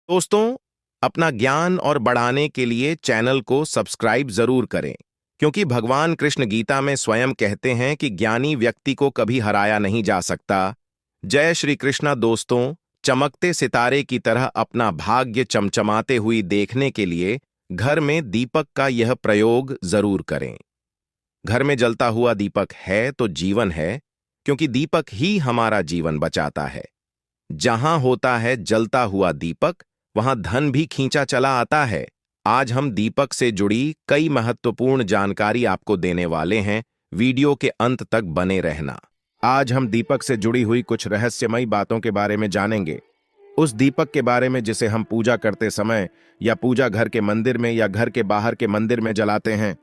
दोस्तों, अपना ज्ञान और बढ़ाने के लिए चैनल को सब्सक्राइब जरूर करें, क्योंकि भगवान कृष्ण गीता में स्वयं कहते हैं कि ज्ञानी व्यक्ति को कभी हराया नहीं जा सकता। जय श्री कृष्णा। दोस्तों, चमकते सितारे की तरह अपना भाग्य चमचमाते हुई देखने के लिए घर में दीपक का यह प्रयोग जरूर करें। घर में जलता हुआ दीपक है तो जीवन है, क्योंकि दीपक ही हमारा जीवन बचाता है। जहां होता है जलता हुआ दीपक, वहां धन भी खींचा चला आता है। आज हम दीपक से जुड़ी कई महत्वपूर्ण जानकारी आपको देने वाले हैं। वीडियो के अंत तक बने रहना। आज हम दीपक से जुड़ी हुई कुछ रहस्यमयी बातों के बारे में जानेंगे। उस दीपक के बारे में जिसे हम पूजा करते समय या पूजा घर के मंदिर में या घर के बाहर के मंदिर में जलाते हैं।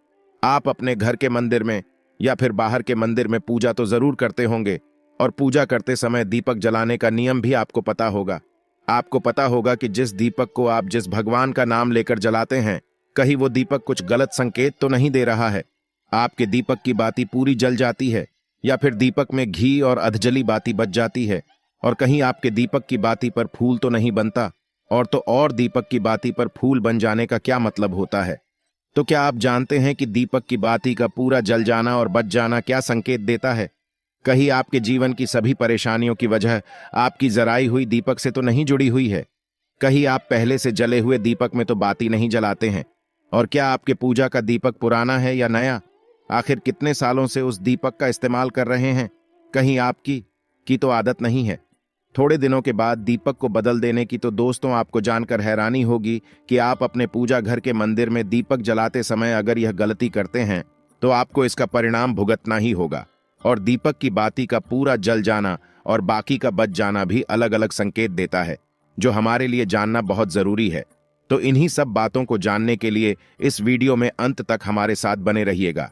आप अपने घर के मंदिर में या फिर बाहर के मंदिर में पूजा तो जरूर करते होंगे, और पूजा करते समय दीपक जलाने का नियम भी आपको पता होगा। आपको पता होगा कि जिस दीपक को आप जिस भगवान का नाम लेकर जलाते हैं, कहीं वो दीपक कुछ गलत संकेत तो नहीं दे रहा है। आपके दीपक की बाती पूरी जल जाती है, या फिर दीपक में घी और अधजली बाती बच जाती है, और कहीं आपके दीपक की बाती पर फूल तो नहीं बनता। और दीपक की बाती पर फूल बन जाने का क्या मतलब होता है? तो क्या आप जानते हैं कि दीपक की बाती का पूरा जल जाना और बच जाना क्या संकेत देता है? कहीं आपके जीवन की सभी परेशानियों की वजह आपकी जराई हुई दीपक से तो नहीं जुड़ी हुई है? कहीं आप पहले से जले हुए दीपक में तो बाती नहीं जलाते हैं? और क्या आपके पूजा का दीपक पुराना है या नया? आखिर कितने सालों से उस दीपक का इस्तेमाल कर रहे हैं? कहीं आपकी की तो आदत नहीं है। थोड़े दिनों के बाद दीपक को बदल देने की तो दोस्तों आपको जानकर हैरानी होगी कि आप अपने पूजा घर के मंदिर में दीपक जलाते समय अगर यह गलती करते हैं तो आपको इसका परिणाम भुगतना ही होगा। और दीपक की बाती का पूरा जल जाना और बाकी का बच जाना भी अलग अलग संकेत देता है, जो हमारे लिए जानना बहुत जरूरी है। तो इन्हीं सब बातों को जानने के लिए इस वीडियो में अंत तक हमारे साथ बने रहिएगा।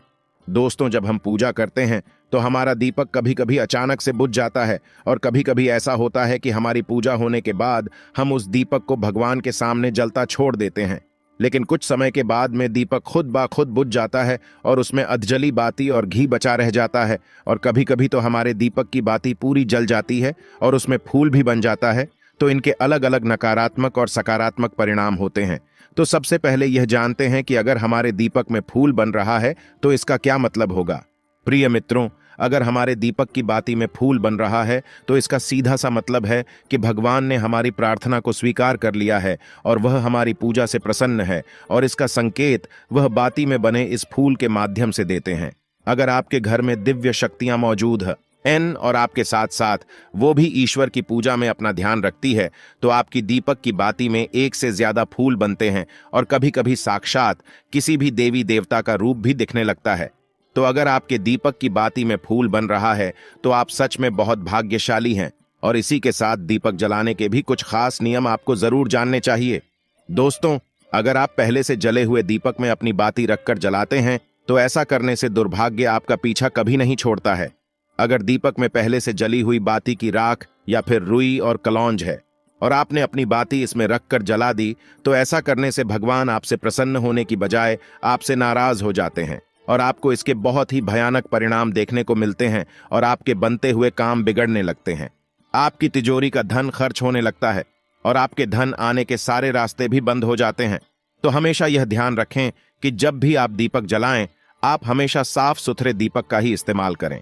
दोस्तों, जब हम पूजा करते हैं तो हमारा दीपक कभी कभी अचानक से बुझ जाता है, और कभी कभी ऐसा होता है कि हमारी पूजा होने के बाद हम उस दीपक को भगवान के सामने जलता छोड़ देते हैं। लेकिन कुछ समय के बाद में दीपक खुद ब खुद बुझ जाता है और उसमें अधजली बाती और घी बचा रह जाता है, और कभी कभी तो हमारे दीपक की बाती पूरी जल जाती है और उसमें फूल भी बन जाता है। तो इनके अलग अलग नकारात्मक और सकारात्मक परिणाम होते हैं। तो सबसे पहले यह जानते हैं कि अगर हमारे दीपक में फूल बन रहा है तो इसका क्या मतलब होगा। प्रिय मित्रों, अगर हमारे दीपक की बाती में फूल बन रहा है तो इसका सीधा सा मतलब है कि भगवान ने हमारी प्रार्थना को स्वीकार कर लिया है और वह हमारी पूजा से प्रसन्न है, और इसका संकेत वह बाती में बने इस फूल के माध्यम से देते हैं। अगर आपके घर में दिव्य शक्तियां मौजूद हैं और आपके साथ साथ वो भी ईश्वर की पूजा में अपना ध्यान रखती है, तो आपकी दीपक की बाती में एक से ज्यादा फूल बनते हैं, और कभी कभी साक्षात किसी भी देवी देवता का रूप भी दिखने लगता है। तो अगर आपके दीपक की बाती में फूल बन रहा है तो आप सच में बहुत भाग्यशाली हैं। और इसी के साथ दीपक जलाने के भी कुछ खास नियम आपको जरूर जानने चाहिए। दोस्तों, अगर आप पहले से जले हुए दीपक में अपनी बाती रखकर जलाते हैं तो ऐसा करने से दुर्भाग्य आपका पीछा कभी नहीं छोड़ता है। अगर दीपक में पहले से जली हुई बाती की राख या फिर रुई और कलौंज है और आपने अपनी बाती इसमें रखकर जला दी, तो ऐसा करने से भगवान आपसे प्रसन्न होने की बजाय आपसे नाराज हो जाते हैं, और आपको इसके बहुत ही भयानक परिणाम देखने को मिलते हैं, और आपके बनते हुए काम बिगड़ने लगते हैं। आपकी तिजोरी का धन खर्च होने लगता है, और आपके धन आने के सारे रास्ते भी बंद हो जाते हैं। तो हमेशा यह ध्यान रखें कि जब भी आप दीपक जलाएं, आप हमेशा साफ सुथरे दीपक का ही इस्तेमाल करें।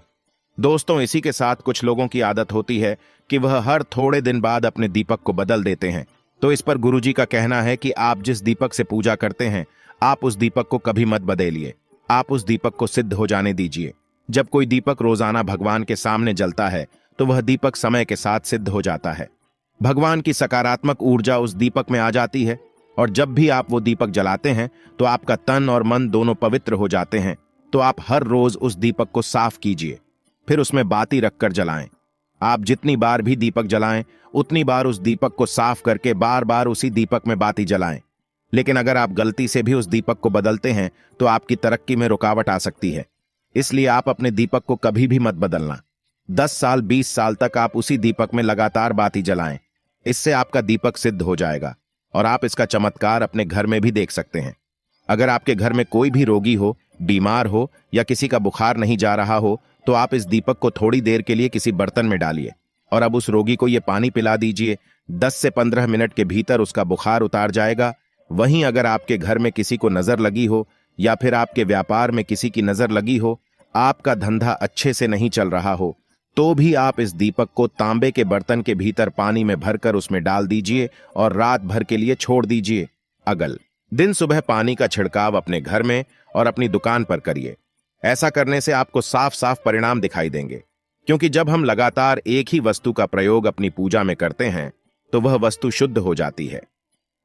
दोस्तों, इसी के साथ कुछ लोगों की आदत होती है कि वह हर थोड़े दिन बाद अपने दीपक को बदल देते हैं। तो इस पर गुरुजी का कहना है कि आप जिस दीपक से पूजा करते हैं, आप उस दीपक को कभी मत बदलिए। आप उस दीपक को सिद्ध हो जाने दीजिए। जब कोई दीपक रोजाना भगवान के सामने जलता है तो वह दीपक समय के साथ सिद्ध हो जाता है। भगवान की सकारात्मक ऊर्जा उस दीपक में आ जाती है, और जब भी आप वो दीपक जलाते हैं तो आपका तन और मन दोनों पवित्र हो जाते हैं। तो आप हर रोज उस दीपक को साफ कीजिए, फिर उसमें बाती रखकर जलाएं। आप जितनी बार भी दीपक जलाएं, उतनी बार उस दीपक को साफ करके बार बार उसी दीपक में बाती जलाएं। लेकिन अगर आप गलती से भी उस दीपक को बदलते हैं तो आपकी तरक्की में रुकावट आ सकती है। इसलिए आप अपने दीपक को कभी भी मत बदलना। 10 साल 20 साल तक आप उसी दीपक में लगातार बाती जलाएं। इससे आपका दीपक सिद्ध हो जाएगा, और आप इसका चमत्कार अपने घर में भी देख सकते हैं। अगर आपके घर में कोई भी रोगी हो, बीमार हो, या किसी का बुखार नहीं जा रहा हो, तो आप इस दीपक को थोड़ी देर के लिए किसी बर्तन में डालिए, और अब उस रोगी को यह पानी पिला दीजिए 10 से 15 मिनट के भीतर उसका बुखार उतार जाएगा। वहीं अगर आपके घर में किसी को नजर लगी हो या फिर आपके व्यापार में किसी की नजर लगी हो, आपका धंधा अच्छे से नहीं चल रहा हो, तो भी आप इस दीपक को तांबे के बर्तन के भीतर पानी में भरकर उसमें डाल दीजिए और रात भर के लिए छोड़ दीजिए। अगल दिन सुबह पानी का छिड़काव अपने घर में और अपनी दुकान पर करिए। ऐसा करने से आपको साफ साफ परिणाम दिखाई देंगे, क्योंकि जब हम लगातार एक ही वस्तु का प्रयोग अपनी पूजा में करते हैं तो वह वस्तु शुद्ध हो जाती है।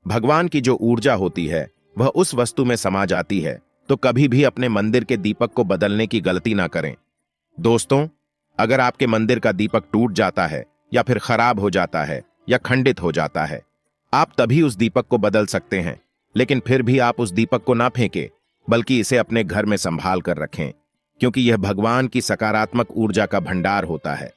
भगवान की जो ऊर्जा होती है वह उस वस्तु में समा जाती है। तो कभी भी अपने मंदिर के दीपक को बदलने की गलती ना करें। दोस्तों, अगर आपके मंदिर का दीपक टूट जाता है या फिर खराब हो जाता है या खंडित हो जाता है, आप तभी उस दीपक को बदल सकते हैं। लेकिन फिर भी आप उस दीपक को ना फेंकें, बल्कि इसे अपने घर में संभाल कर रखें, क्योंकि यह भगवान की सकारात्मक ऊर्जा का भंडार होता है।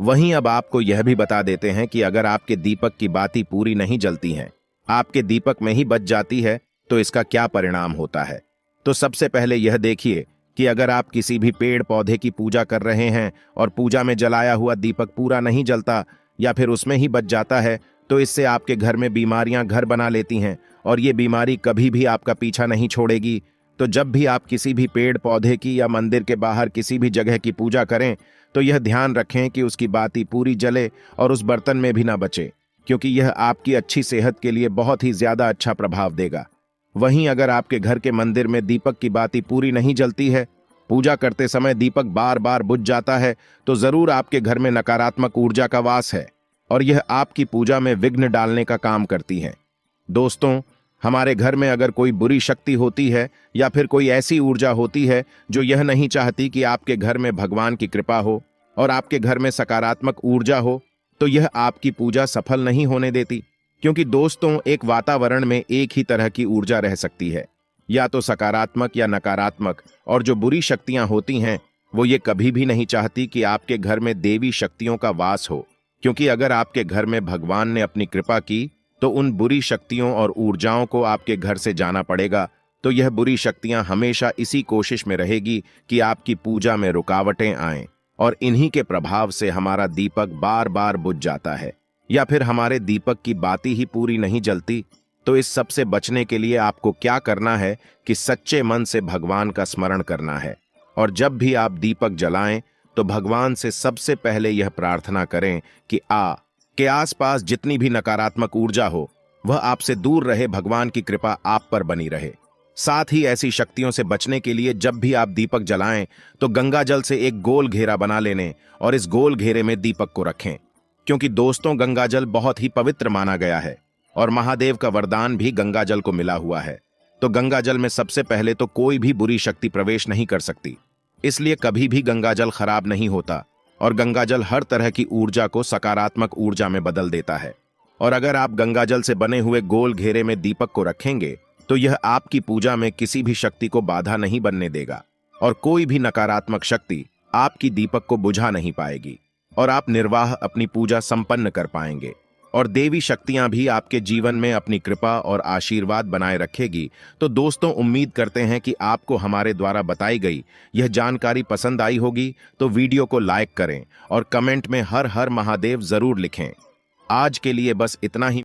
वहीं अब आपको यह भी बता देते हैं कि अगर आपके दीपक की बाती पूरी नहीं जलती हैं, आपके दीपक में ही बच जाती है, तो इसका क्या परिणाम होता है। तो सबसे पहले यह देखिए कि अगर आप किसी भी पेड़ पौधे की पूजा कर रहे हैं और पूजा में जलाया हुआ दीपक पूरा नहीं जलता या फिर उसमें ही बच जाता है, तो इससे आपके घर में बीमारियां घर बना लेती हैं और ये बीमारी कभी भी आपका पीछा नहीं छोड़ेगी। तो जब भी आप किसी भी पेड़ पौधे की या मंदिर के बाहर किसी भी जगह की पूजा करें, तो यह ध्यान रखें कि उसकी बाती पूरी जले और उस बर्तन में भी ना बचे, क्योंकि यह आपकी अच्छी सेहत के लिए बहुत ही ज्यादा अच्छा प्रभाव देगा। वहीं अगर आपके घर के मंदिर में दीपक की बाती पूरी नहीं जलती है, पूजा करते समय दीपक बार बार बुझ जाता है, तो जरूर आपके घर में नकारात्मक ऊर्जा का वास है और यह आपकी पूजा में विघ्न डालने का काम करती है। दोस्तों, हमारे घर में अगर कोई बुरी शक्ति होती है या फिर कोई ऐसी ऊर्जा होती है जो यह नहीं चाहती कि आपके घर में भगवान की कृपा हो और आपके घर में सकारात्मक ऊर्जा हो, तो यह आपकी पूजा सफल नहीं होने देती। क्योंकि दोस्तों, एक वातावरण में एक ही तरह की ऊर्जा रह सकती है, या तो सकारात्मक या नकारात्मक, और जो बुरी शक्तियां होती हैं वो ये कभी भी नहीं चाहती कि आपके घर में देवी शक्तियों का वास हो। क्योंकि अगर आपके घर में भगवान ने अपनी कृपा की तो उन बुरी शक्तियों और ऊर्जाओं को आपके घर से जाना पड़ेगा। तो यह बुरी शक्तियां हमेशा इसी कोशिश में रहेगी कि आपकी पूजा में रुकावटें आएं, और इन्हीं के प्रभाव से हमारा दीपक बार बार बुझ जाता है या फिर हमारे दीपक की बाती ही पूरी नहीं जलती। तो इस सब से बचने के लिए आपको क्या करना है कि सच्चे मन से भगवान का स्मरण करना है, और जब भी आप दीपक जलाएं तो भगवान से सबसे पहले यह प्रार्थना करें कि के आसपास जितनी भी नकारात्मक ऊर्जा हो वह आपसे दूर रहे, भगवान की कृपा आप पर बनी रहे। साथ ही ऐसी शक्तियों से बचने के लिए जब भी आप दीपक जलाएं तो गंगा जल से एक गोल घेरा बना लेने और इस गोल घेरे में दीपक को रखें। क्योंकि दोस्तों, गंगा जल बहुत ही पवित्र माना गया है और महादेव का वरदान भी गंगा जल को मिला हुआ है। तो गंगा जल में सबसे पहले तो कोई भी बुरी शक्ति प्रवेश नहीं कर सकती, इसलिए कभी भी गंगा जल खराब नहीं होता और गंगा जल हर तरह की ऊर्जा को सकारात्मक ऊर्जा में बदल देता है। और अगर आप गंगा जल से बने हुए गोल घेरे में दीपक को रखेंगे तो यह आपकी पूजा में किसी भी शक्ति को बाधा नहीं बनने देगा और कोई भी नकारात्मक शक्ति आपकी दीपक को बुझा नहीं पाएगी और आप निर्वाह अपनी पूजा संपन्न कर पाएंगे और देवी शक्तियां भी आपके जीवन में अपनी कृपा और आशीर्वाद बनाए रखेगी। तो दोस्तों, उम्मीद करते हैं कि आपको हमारे द्वारा बताई गई यह जानकारी पसंद आई होगी। तो वीडियो को लाइक करें और कमेंट में हर हर महादेव जरूर लिखें। आज के लिए बस इतना ही।